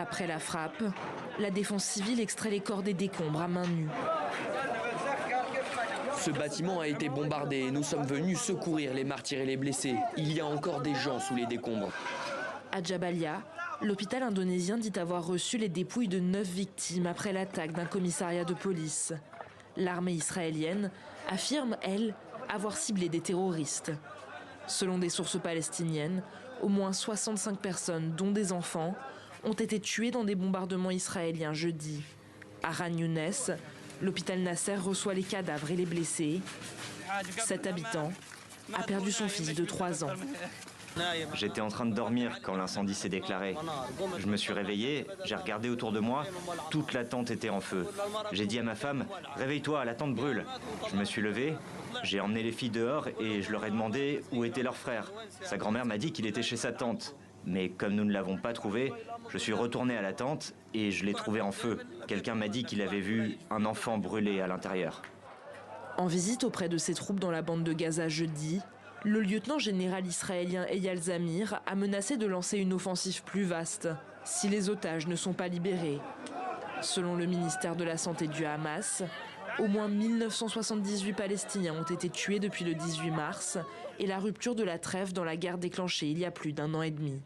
Après la frappe, la défense civile extrait les corps des décombres à main nue. Ce bâtiment a été bombardé et nous sommes venus secourir les martyrs et les blessés. Il y a encore des gens sous les décombres. À Jabalia, l'hôpital indonésien dit avoir reçu les dépouilles de 9 victimes après l'attaque d'un commissariat de police. L'armée israélienne affirme, elle, avoir ciblé des terroristes. Selon des sources palestiniennes, au moins 65 personnes, dont des enfants, ont été tuées dans des bombardements israéliens jeudi. À Khan Younes, l'hôpital Nasser reçoit les cadavres et les blessés. Cet habitant a perdu son fils de 3 ans. J'étais en train de dormir quand l'incendie s'est déclaré. Je me suis réveillé, j'ai regardé autour de moi, toute la tente était en feu. J'ai dit à ma femme, réveille-toi, la tente brûle. Je me suis levé, j'ai emmené les filles dehors et je leur ai demandé où était leur frère. Sa grand-mère m'a dit qu'il était chez sa tante. Mais comme nous ne l'avons pas trouvé, je suis retourné à la tente et je l'ai trouvé en feu. Quelqu'un m'a dit qu'il avait vu un enfant brûlé à l'intérieur. En visite auprès de ses troupes dans la bande de Gaza jeudi, le lieutenant général israélien Eyal Zamir a menacé de lancer une offensive plus vaste si les otages ne sont pas libérés. Selon le ministère de la Santé du Hamas, au moins 1978 Palestiniens ont été tués depuis le 18 mars et la rupture de la trêve dans la guerre déclenchée il y a plus d'1 an et demi.